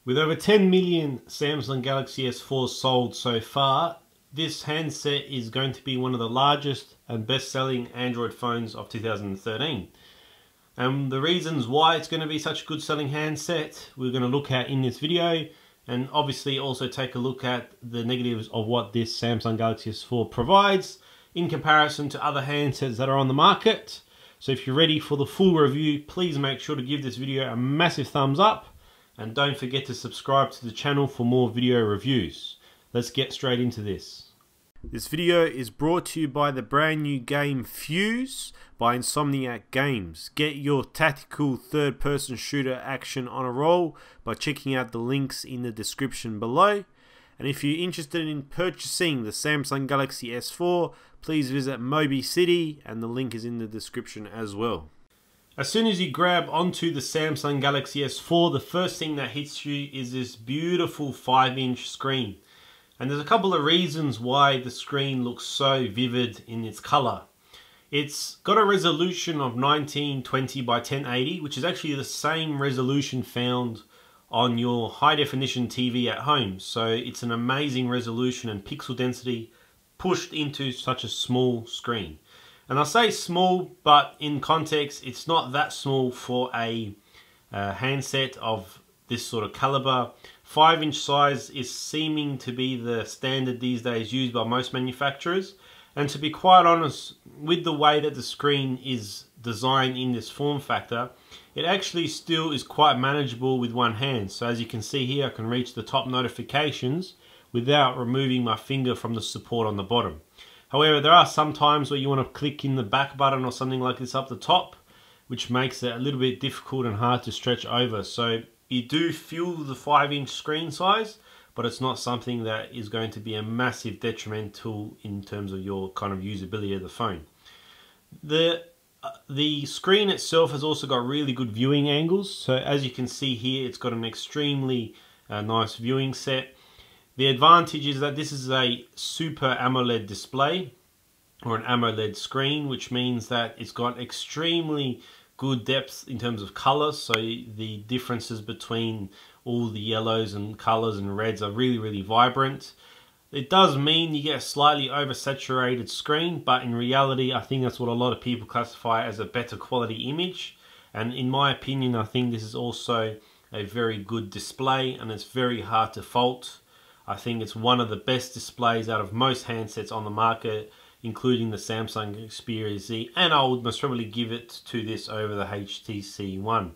With over 10 million Samsung Galaxy S4 sold so far, this handset is going to be one of the largest and best-selling Android phones of 2013. And the reasons why it's going to be such a good selling handset, we're going to look at in this video, and obviously also take a look at the negatives of what this Samsung Galaxy S4 provides in comparison to other handsets that are on the market. So if you're ready for the full review, please make sure to give this video a massive thumbs up. And don't forget to subscribe to the channel for more video reviews. Let's get straight into this. This video is brought to you by the brand new game Fuse by Insomniac Games. Get your tactical third-person shooter action on a roll by checking out the links in the description below. And if you're interested in purchasing the Samsung Galaxy S4, please visit Mobi City and the link is in the description as well. As soon as you grab onto the Samsung Galaxy S4, the first thing that hits you is this beautiful 5-inch screen. And there's a couple of reasons why the screen looks so vivid in its color. It's got a resolution of 1920 by 1080, which is actually the same resolution found on your high definition TV at home. So it's an amazing resolution and pixel density pushed into such a small screen. And I say small, but in context, it's not that small for a handset of this sort of caliber. 5-inch size is seeming to be the standard these days used by most manufacturers. And to be quite honest, with the way that the screen is designed in this form factor, it actually still is quite manageable with one hand. So as you can see here, I can reach the top notifications without removing my finger from the support on the bottom. However, there are some times where you want to click in the back button or something like this up the top, which makes it a little bit difficult and hard to stretch over. So you do feel the 5-inch screen size, but it's not something that is going to be a massive detrimental in terms of your kind of usability of the phone. The screen itself has also got really good viewing angles. So as you can see here, it's got an extremely nice viewing set. The advantage is that this is a Super AMOLED display or an AMOLED screen, which means that it's got extremely good depth in terms of color. So the differences between all the yellows and colors and reds are really vibrant. It does mean you get a slightly oversaturated screen, but in reality, I think that's what a lot of people classify as a better quality image. And in my opinion, I think this is also a very good display and it's very hard to fault. I think it's one of the best displays out of most handsets on the market, including the Samsung Xperia Z, and I would most probably give it to this over the HTC One.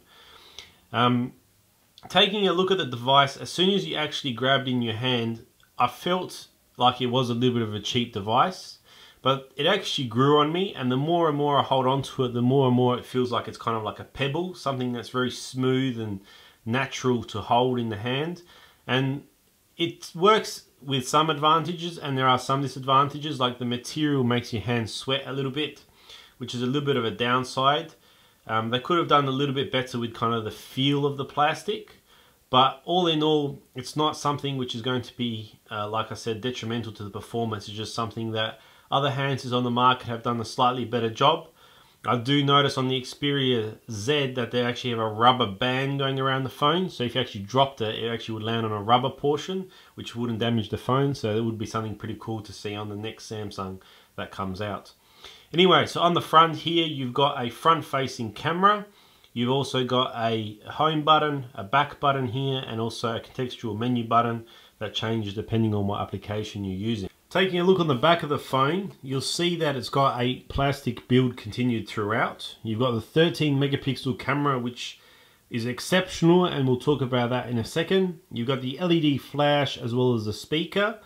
Taking a look at the device, as soon as you actually grabbed in your hand, I felt like it was a little bit of a cheap device, but it actually grew on me, and the more and more I hold on to it, the more and more it feels like it's kind of like a pebble, something that's very smooth and natural to hold in the hand. And it works with some advantages and there are some disadvantages, like the material makes your hands sweat a little bit, which is a little bit of a downside. They could have done a little bit better with kind of the feel of the plastic, but all in all, it's not something which is going to be, like I said, detrimental to the performance. It's just something that other handsets on the market have done a slightly better job. I do notice on the Xperia Z that they actually have a rubber band going around the phone. So if you actually dropped it, it actually would land on a rubber portion, which wouldn't damage the phone. So it would be something pretty cool to see on the next Samsung that comes out. Anyway, so on the front here, you've got a front-facing camera. You've also got a home button, a back button here, and also a contextual menu button that changes depending on what application you're using. Taking a look on the back of the phone, you'll see that it's got a plastic build continued throughout. You've got the 13 megapixel camera, which is exceptional, and we'll talk about that in a second. You've got the LED flash as well as the speaker.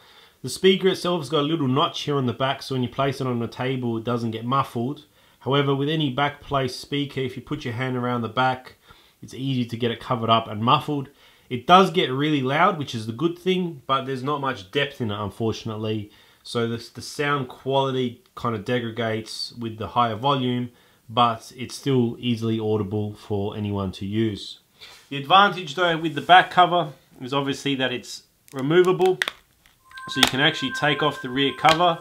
The speaker itself has got a little notch here on the back, so when you place it on the table, it doesn't get muffled. However, with any back place speaker, if you put your hand around the back, it's easy to get it covered up and muffled. It does get really loud, which is the good thing, but there's not much depth in it, unfortunately. So the sound quality kind of degrades with the higher volume, but it's still easily audible for anyone to use. The advantage though with the back cover is obviously that it's removable. So you can actually take off the rear cover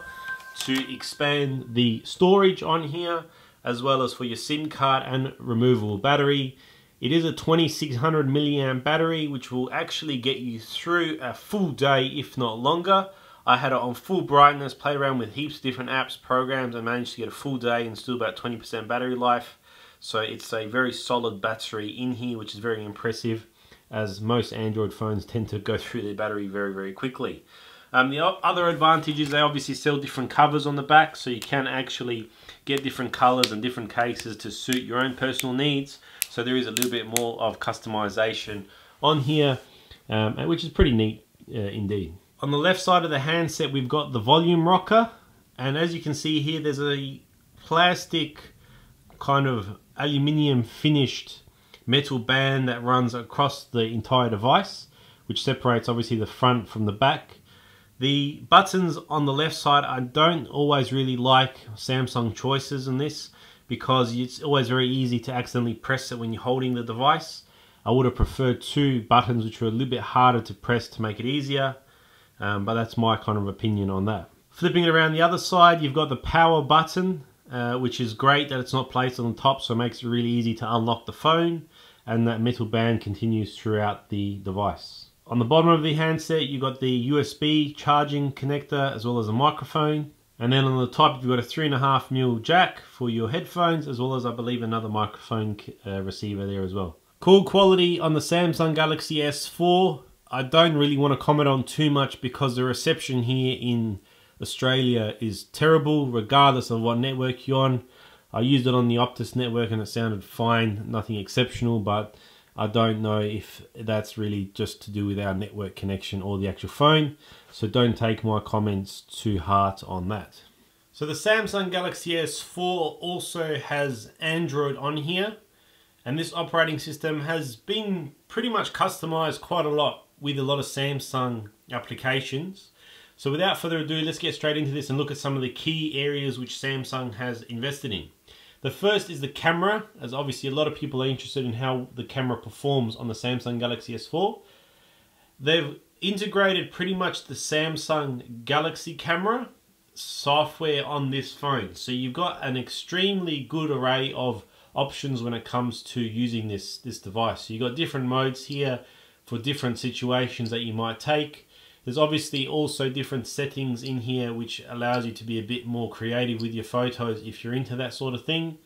to expand the storage on here, as well as for your SIM card and removable battery. It is a 2600 milliamp battery, which will actually get you through a full day, if not longer. I had it on full brightness, played around with heaps of different apps, programs, and managed to get a full day and still about 20% battery life. So it's a very solid battery in here, which is very impressive, as most Android phones tend to go through their battery very, very quickly. The other advantage is they obviously sell different covers on the back, so you can actually get different colors and different cases to suit your own personal needs. So there is a little bit more of customization on here, which is pretty neat indeed. On the left side of the handset, we've got the volume rocker, and as you can see here, there's a plastic kind of aluminium finished metal band that runs across the entire device, which separates obviously the front from the back. The buttons on the left side, I don't always really like Samsung choices in this, because it's always very easy to accidentally press it when you're holding the device. I would have preferred two buttons which were a little bit harder to press to make it easier. But that's my kind of opinion on that. Flipping it around the other side, you've got the power button, which is great that it's not placed on the top, so it makes it really easy to unlock the phone, and that metal band continues throughout the device. On the bottom of the handset, you've got the USB charging connector as well as a microphone, and then on the top you've got a 3.5mm jack for your headphones, as well as I believe another microphone receiver there as well. Call quality on the Samsung Galaxy S4. I don't really want to comment on too much because the reception here in Australia is terrible regardless of what network you're on. I used it on the Optus network and it sounded fine, nothing exceptional, but I don't know if that's really just to do with our network connection or the actual phone, so don't take my comments to heart on that. So the Samsung Galaxy S4 also has Android on here, and this operating system has been pretty much customized quite a lot with a lot of Samsung applications. So without further ado, let's get straight into this and look at some of the key areas which Samsung has invested in. The first is the camera, as obviously a lot of people are interested in how the camera performs on the Samsung Galaxy S4. They've integrated pretty much the Samsung Galaxy camera software on this phone. So you've got an extremely good array of options when it comes to using this device. So you've got different modes here for different situations that you might take. There's obviously also different settings in here which allows you to be a bit more creative with your photos if you're into that sort of thing.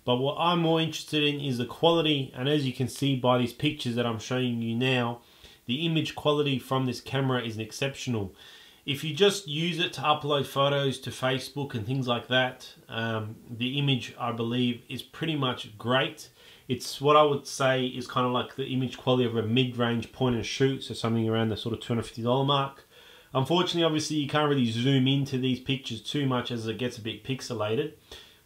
But what I'm more interested in is the quality, and as you can see by these pictures that I'm showing you now, the image quality from this camera is exceptional. If you just use it to upload photos to Facebook and things like that, the image, I believe, is pretty much great. It's what I would say is kind of like the image quality of a mid-range point and shoot, so something around the sort of $250 mark. Unfortunately, obviously, you can't really zoom into these pictures too much as it gets a bit pixelated,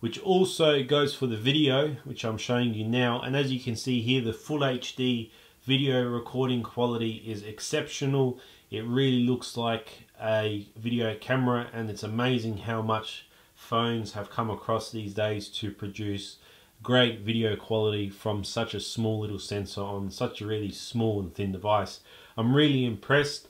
which also goes for the video, which I'm showing you now. And as you can see here, the full HD video recording quality is exceptional. It really looks like a video camera, and it's amazing how much phones have come across these days to produce great video quality from such a small little sensor on such a really small and thin device. I'm really impressed.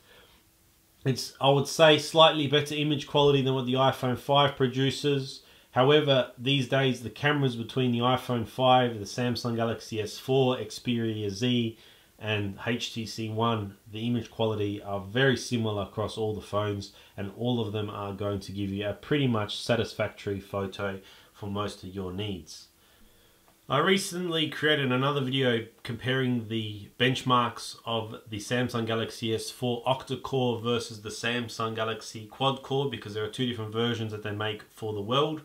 It's, I would say, slightly better image quality than what the iPhone 5 produces. However, these days the cameras between the iPhone 5, the Samsung Galaxy S4, Xperia Z and HTC One, the image quality are very similar across all the phones, and all of them are going to give you a pretty much satisfactory photo for most of your needs. I recently created another video comparing the benchmarks of the Samsung Galaxy S4 octa-core versus the Samsung Galaxy quad-core, because there are two different versions that they make for the world.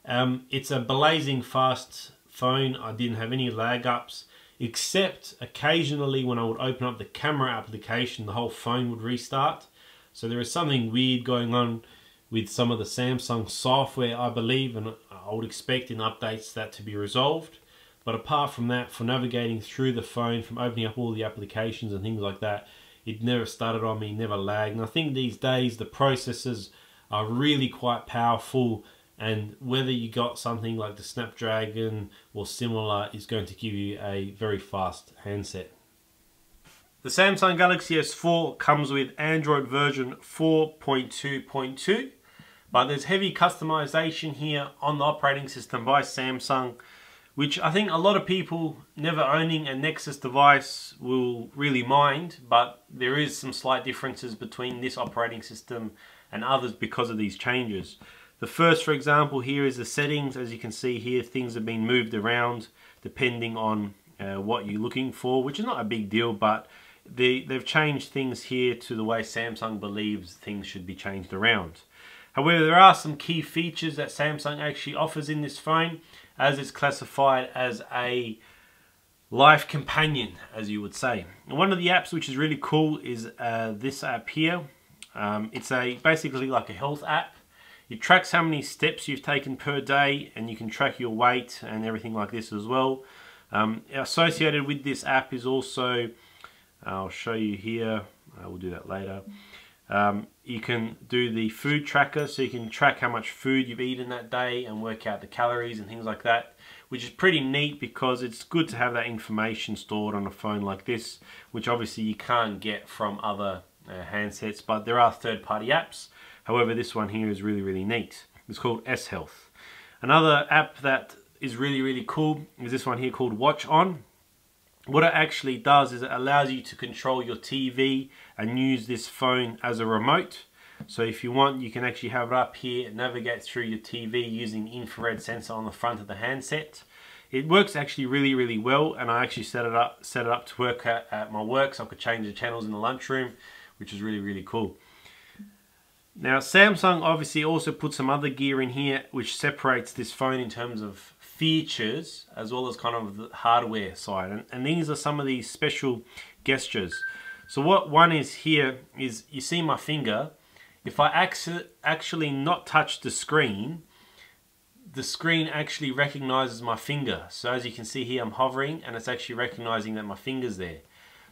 It's a blazing fast phone. I didn't have any lag ups, except occasionally when I would open up the camera application, the whole phone would restart. So there is something weird going on with some of the Samsung software, I believe, and I would expect in updates that to be resolved. But apart from that, for navigating through the phone, from opening up all the applications and things like that, it never started on me, never lagged. And I think these days the processors are really quite powerful, and whether you got something like the Snapdragon or similar is going to give you a very fast handset. The Samsung Galaxy S4 comes with Android version 4.2.2. But there's heavy customization here on the operating system by Samsung, which I think a lot of people never owning a Nexus device will really mind, but there is some slight differences between this operating system and others because of these changes. The first, for example, here is the settings. As you can see here, things have been moved around depending on what you're looking for, which is not a big deal, but they've changed things here to the way Samsung believes things should be changed around. However, there are some key features that Samsung actually offers in this phone, as it's classified as a life companion, as you would say. And one of the apps which is really cool is this app here. It's basically like a health app. It tracks how many steps you've taken per day, and you can track your weight and everything like this as well. Associated with this app is also, I'll show you here, we'll do that later. You can do the food tracker, so you can track how much food you've eaten that day and work out the calories and things like that, which is pretty neat because it's good to have that information stored on a phone like this, which obviously you can't get from other handsets, but there are third-party apps. However, this one here is really, really neat. It's called S Health. Another app that is really, really cool is this one here called Watch On. What it actually does is it allows you to control your TV and use this phone as a remote. So if you want, you can actually have it up here and navigate through your TV using the infrared sensor on the front of the handset. It works actually really, really well, and I actually set it up to work at my work, so I could change the channels in the lunchroom, which is really, really cool. Now, Samsung obviously also put some other gear in here which separates this phone in terms of features as well as kind of the hardware side, and these are some of these special gestures. So what one is here is, you see my finger. If I actually not touch the screen actually recognizes my finger. So as you can see here, I'm hovering and it's actually recognizing that my finger's there.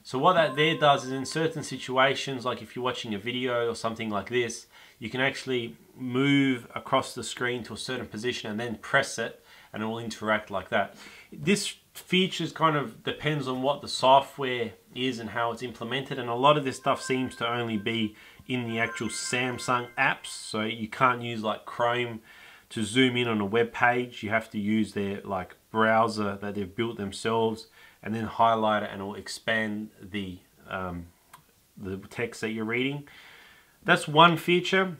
So what that there does is, in certain situations, like if you're watching a video or something like this, you can actually move across the screen to a certain position and then press it, and it will interact like that. This features kind of depends on what the software is and how it's implemented, and a lot of this stuff seems to only be in the actual Samsung apps. So you can't use like Chrome to zoom in on a web page. You have to use their like browser that they've built themselves, and then highlight it and it will expand the text that you're reading. That's one feature.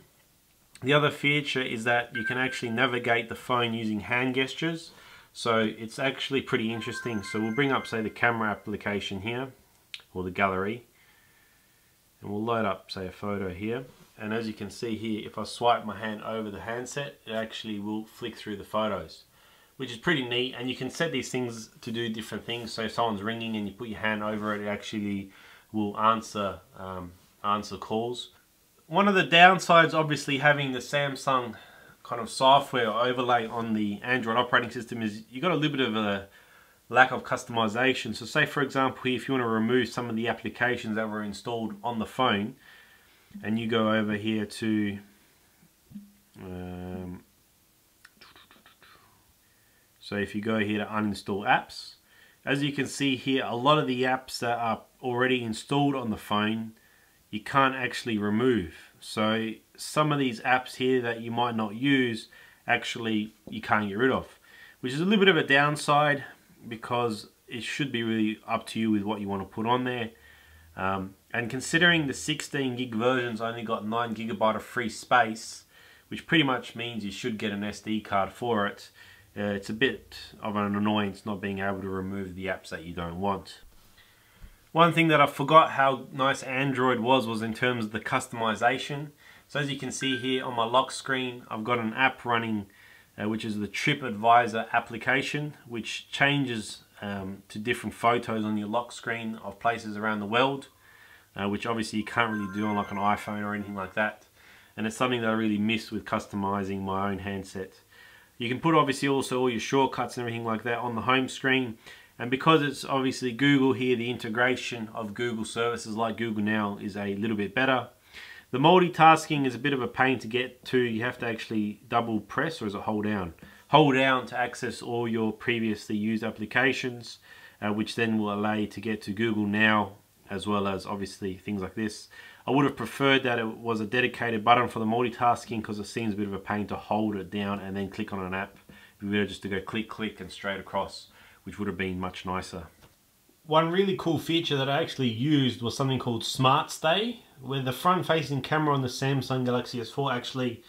The other feature is that you can actually navigate the phone using hand gestures. So it's actually pretty interesting. So we'll bring up, say, the camera application here, or the gallery, and we'll load up, say, a photo here. And as you can see here, if I swipe my hand over the handset, it actually will flick through the photos, which is pretty neat. And you can set these things to do different things. So if someone's ringing and you put your hand over it, it actually will answer calls. One of the downsides, obviously, having the Samsung kind of software overlay on the Android operating system is you got a little bit of a lack of customization. So say, for example, if you want to remove some of the applications that were installed on the phone, and you go over here to so if you go here to uninstall apps, as you can see here, a lot of the apps that are already installed on the phone you can't actually remove. So some of these apps here that you might not use, actually you can't get rid of, which is a little bit of a downside, because it should be really up to you with what you want to put on there. And considering the 16 gig versions only got 9 GB of free space, which pretty much means you should get an SD card for it, it's a bit of an annoyance not being able to remove the apps that you don't want. One thing that I forgot how nice Android was in terms of the customization. So as you can see here on my lock screen, I've got an app running which is the TripAdvisor application, which changes to different photos on your lock screen of places around the world, which obviously you can't really do on like an iPhone or anything like that. And it's something that I really miss with customizing my own handset. You can put obviously also all your shortcuts and everything like that on the home screen. And because it's obviously Google here, the integration of Google services like Google Now is a little bit better. The multitasking is a bit of a pain to get to. You have to actually double press, or is it hold down? Hold down to access all your previously used applications, which then will allow you to get to Google Now, as well as obviously things like this. I would have preferred that it was a dedicated button for the multitasking, because it seems a bit of a pain to hold it down and then click on an app It'd be better just to go click, click and straight across, which would have been much nicer. One really cool feature that I actually used was something called Smart Stay, where the front-facing camera on the Samsung Galaxy S4 actually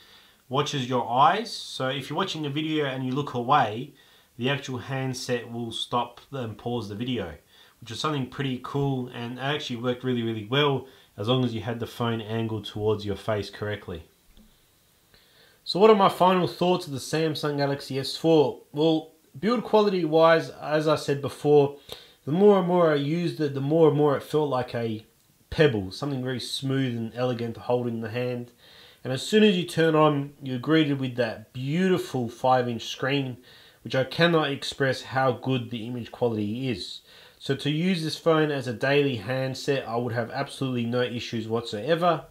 watches your eyes. So if you're watching a video and you look away, the actual handset will stop and pause the video, which is something pretty cool, and it actually worked really, really well as long as you had the phone angled towards your face correctly. So what are my final thoughts of the Samsung Galaxy S4? Well, build quality wise, as I said before, the more and more I used it, the more and more it felt like a pebble, something very smooth and elegant to hold in the hand. And as soon as you turn on, you're greeted with that beautiful 5-inch screen, which I cannot express how good the image quality is. So to use this phone as a daily handset, I would have absolutely no issues whatsoever.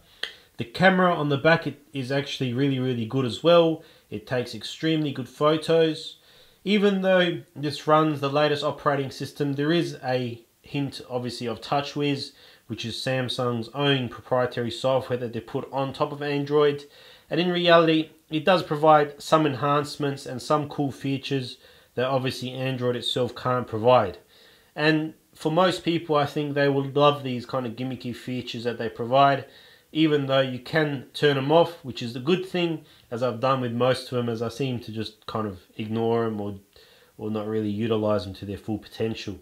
The camera on the back is actually really, really good as well. It takes extremely good photos. Even though this runs the latest operating system, there is a hint obviously of TouchWiz, which is Samsung's own proprietary software that they put on top of Android. And in reality, it does provide some enhancements and some cool features that obviously Android itself can't provide. And for most people, I think they will love these kind of gimmicky features that they provide, even though you can turn them off, which is a good thing, as I've done with most of them, as I seem to just kind of ignore them or not really utilize them to their full potential.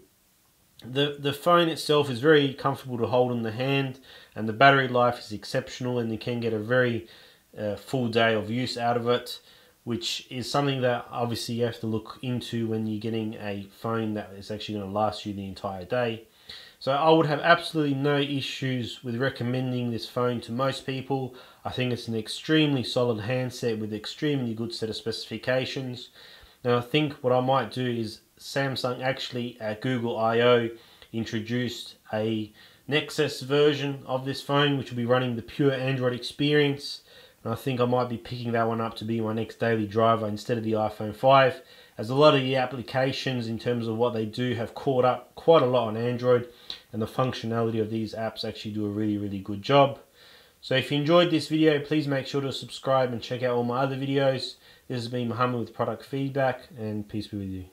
The phone itself is very comfortable to hold in the hand, and the battery life is exceptional, and you can get a very full day of use out of it, which is something that obviously you have to look into when you're getting a phone that is actually going to last you the entire day. So I would have absolutely no issues with recommending this phone to most people. I think it's an extremely solid handset with extremely good set of specifications. Now I think what I might do is Samsung actually at Google I/O introduced a Nexus version of this phone, which will be running the pure Android experience. And I think I might be picking that one up to be my next daily driver instead of the iPhone 5, as a lot of the applications in terms of what they do have caught up quite a lot on Android, and the functionality of these apps actually do a really, really good job. So if you enjoyed this video, please make sure to subscribe and check out all my other videos. This has been Mohammed with Product Feedback, and peace be with you.